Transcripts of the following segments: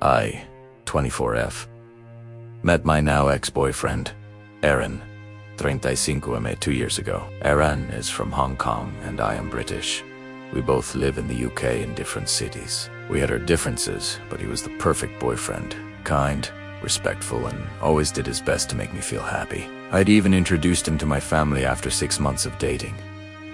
I, 24F, met my now ex-boyfriend, Aaron, 35 2 years ago. Aaron is from Hong Kong and I am British. We both live in the UK in different cities. We had our differences, but he was the perfect boyfriend. Kind, respectful, and always did his best to make me feel happy. I'd even introduced him to my family after 6 months of dating,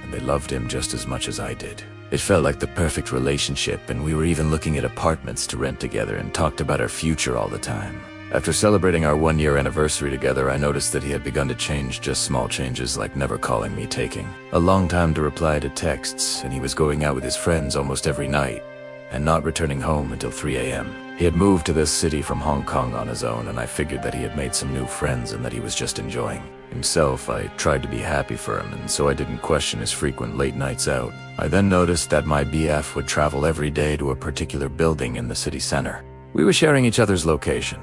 and they loved him just as much as I did. It felt like the perfect relationship, and we were even looking at apartments to rent together and talked about our future all the time. After celebrating our 1-year anniversary together, I noticed that he had begun to change, just small changes like never calling me, taking a long time to reply to texts, and he was going out with his friends almost every night and not returning home until 3 a.m. He had moved to this city from Hong Kong on his own, and I figured that he had made some new friends and that he was just enjoying himself. I tried to be happy for him, and so I didn't question his frequent late nights out. I then noticed that my BF would travel every day to a particular building in the city center. We were sharing each other's location,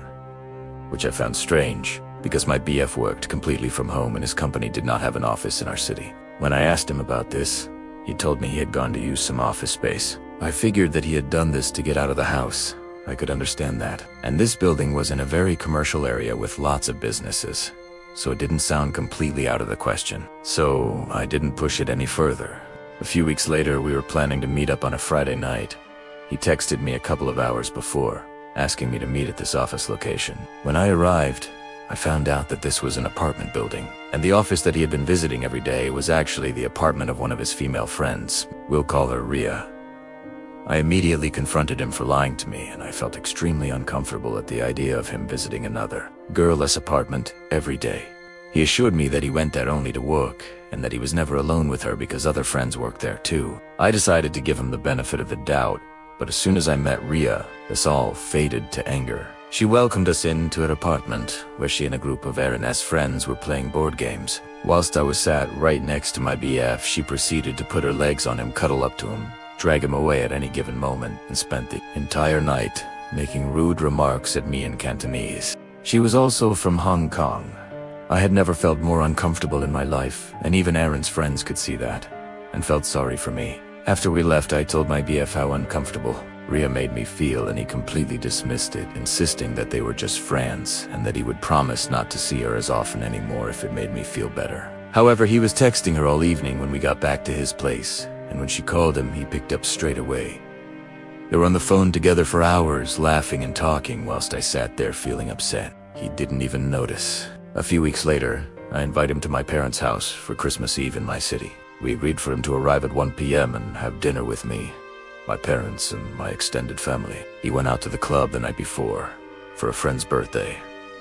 which I found strange, because my BF worked completely from home and his company did not have an office in our city. When I asked him about this, he told me he had gone to use some office space. I figured that he had done this to get out of the house. I could understand that. And this building was in a very commercial area with lots of businesses, so it didn't sound completely out of the question. So I didn't push it any further. A few weeks later, we were planning to meet up on a Friday night. He texted me a couple of hours before, asking me to meet at this office location. When I arrived, I found out that this was an apartment building, and the office that he had been visiting every day was actually the apartment of one of his female friends. We'll call her Ria. I immediately confronted him for lying to me, and I felt extremely uncomfortable at the idea of him visiting another girlless apartment every day. He assured me that he went there only to work, and that he was never alone with her because other friends worked there too. I decided to give him the benefit of the doubt, but as soon as I met Ria, this all faded to anger. She welcomed us into her apartment, where she and a group of Aaron's friends were playing board games. Whilst I was sat right next to my BF, she proceeded to put her legs on him, cuddle up to him, drag him away at any given moment, and spent the entire night making rude remarks at me in Cantonese. She was also from Hong Kong. I had never felt more uncomfortable in my life, and even Aaron's friends could see that, and felt sorry for me. After we left, I told my BF how uncomfortable Ria made me feel, and he completely dismissed it, insisting that they were just friends, and that he would promise not to see her as often anymore if it made me feel better. However, he was texting her all evening when we got back to his place, and when she called him, he picked up straight away. They were on the phone together for hours, laughing and talking, whilst I sat there feeling upset. He didn't even notice. A few weeks later, I invited him to my parents' house for Christmas Eve in my city. We agreed for him to arrive at 1 p.m. and have dinner with me, my parents, and my extended family. He went out to the club the night before for a friend's birthday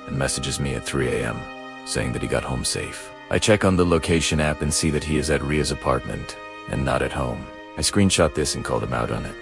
and messages me at 3 a.m. saying that he got home safe. I check on the location app and see that he is at Ria's apartment and not at home. I screenshot this and called him out on it,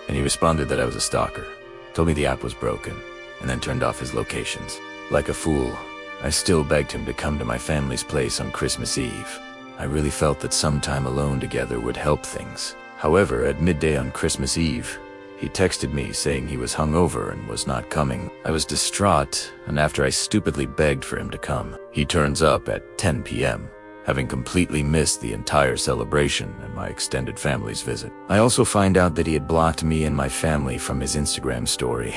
and he responded that I was a stalker, told me the app was broken, and then turned off his locations. Like a fool, I still begged him to come to my family's place on Christmas Eve. I really felt that some time alone together would help things. However, at midday on Christmas Eve, he texted me saying he was hungover and was not coming. I was distraught, and after I stupidly begged for him to come, he turns up at 10 p.m., having completely missed the entire celebration and my extended family's visit. I also find out that he had blocked me and my family from his Instagram story,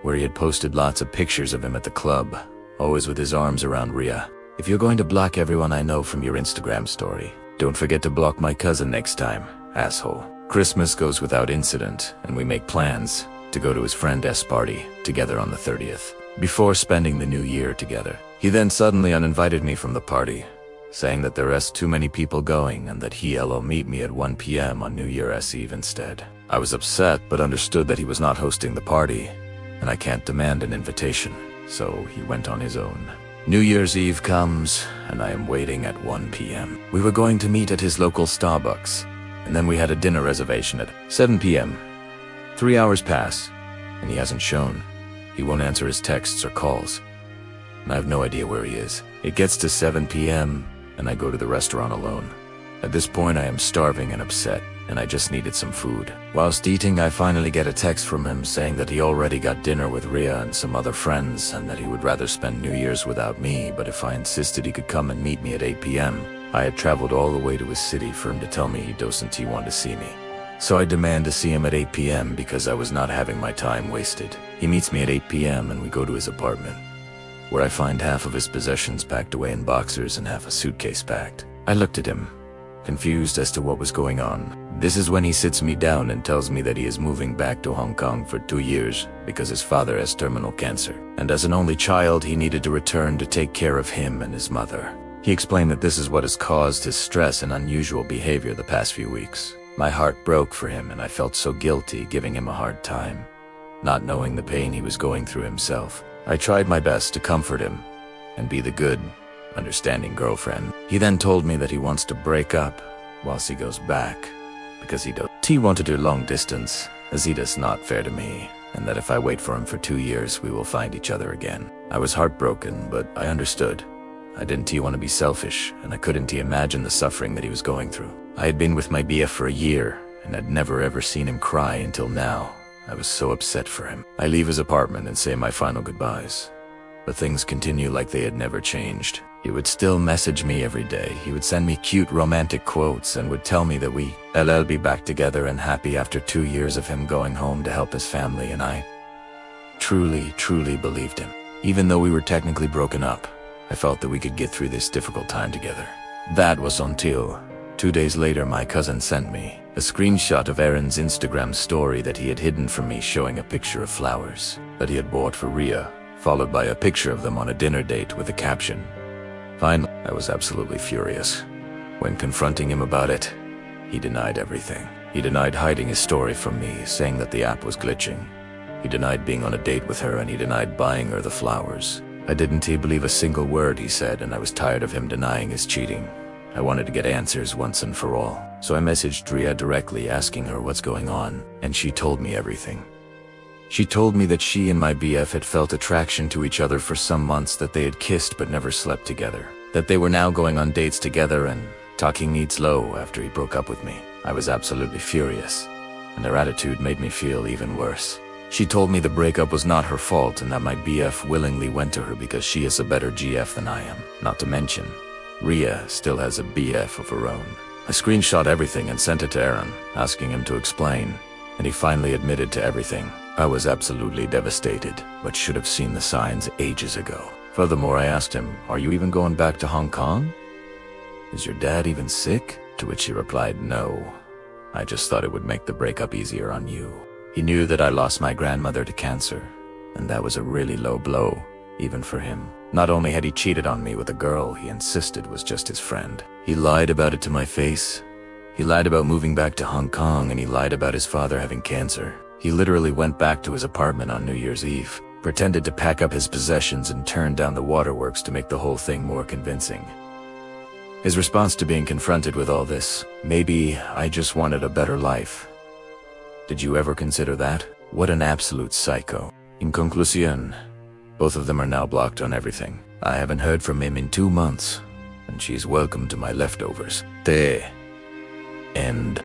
where he had posted lots of pictures of him at the club, always with his arms around Ria. If you're going to block everyone I know from your Instagram story, don't forget to block my cousin next time, asshole. Christmas goes without incident, and we make plans to go to his friend's party together on the 30th. Before spending the new year together, he then suddenly uninvited me from the party, saying that there are too many people going and that he'll meet me at 1 p.m. on New Year's Eve instead. I was upset, but understood that he was not hosting the party, and I can't demand an invitation, so he went on his own. New Year's Eve comes, and I am waiting at 1 p.m. We were going to meet at his local Starbucks, and then we had a dinner reservation at 7 p.m. 3 hours pass, and he hasn't shown. He won't answer his texts or calls, and I have no idea where he is. It gets to 7 p.m., and I go to the restaurant alone. At this point, I am starving and upset, and I just needed some food. Whilst eating, I finally get a text from him saying that he already got dinner with Ria and some other friends, and that he would rather spend New Year's without me, but if I insisted he could come and meet me at 8 p.m. I had traveled all the way to his city for him to tell me he doesn't want to see me. So I demand to see him at 8 p.m. because I was not having my time wasted. He meets me at 8 p.m. and we go to his apartment, where I find half of his possessions packed away in boxers and half a suitcase packed. I looked at him, confused as to what was going on. This is when he sits me down and tells me that he is moving back to Hong Kong for 2 years because his father has terminal cancer, and as an only child he needed to return to take care of him and his mother. He explained that this is what has caused his stress and unusual behavior the past few weeks. My heart broke for him and I felt so guilty giving him a hard time, not knowing the pain he was going through himself. I tried my best to comfort him and be the good, understanding girlfriend. He then told me that he wants to break up whilst he goes back because he wants to do long distance, as he does not fair to me, and that if I wait for him for 2 years we will find each other again. I was heartbroken, but I understood. I didn't want to be selfish, and I couldn't imagine the suffering that he was going through. I had been with my BF for a year and had never ever seen him cry until now. I was so upset for him. I leave his apartment and say my final goodbyes. But things continue like they had never changed. He would still message me every day. He would send me cute romantic quotes and would tell me that we'll be back together and happy after 2 years of him going home to help his family, and I truly believed him. Even though we were technically broken up, I felt that we could get through this difficult time together. That was until 2 days later my cousin sent me a screenshot of Aaron's Instagram story that he had hidden from me, showing a picture of flowers that he had bought for Ria, followed by a picture of them on a dinner date with a caption. Finally, I was absolutely furious. When confronting him about it, he denied everything. He denied hiding his story from me, saying that the app was glitching. He denied being on a date with her, and he denied buying her the flowers. I didn't believe a single word he said, and I was tired of him denying his cheating. I wanted to get answers once and for all. So I messaged Ria directly asking her what's going on, and she told me everything. She told me that she and my BF had felt attraction to each other for some months, that they had kissed but never slept together, that they were now going on dates together and talking needs low after he broke up with me. I was absolutely furious, and her attitude made me feel even worse. She told me the breakup was not her fault and that my BF willingly went to her because she is a better GF than I am. Not to mention, Ria still has a BF of her own. I screenshot everything and sent it to Aaron, asking him to explain, and he finally admitted to everything. I was absolutely devastated, but should have seen the signs ages ago. Furthermore, I asked him, "Are you even going back to Hong Kong? Is your dad even sick?" To which he replied, "No. I just thought it would make the breakup easier on you." He knew that I lost my grandmother to cancer, and that was a really low blow, even for him. Not only had he cheated on me with a girl he insisted was just his friend, he lied about it to my face. He lied about moving back to Hong Kong, and he lied about his father having cancer. He literally went back to his apartment on New Year's Eve, pretended to pack up his possessions, and turned down the waterworks to make the whole thing more convincing. His response to being confronted with all this: "Maybe I just wanted a better life." Did you ever consider that? What an absolute psycho. In conclusion, both of them are now blocked on everything. I haven't heard from him in 2 months, and she's welcome to my leftovers. The end.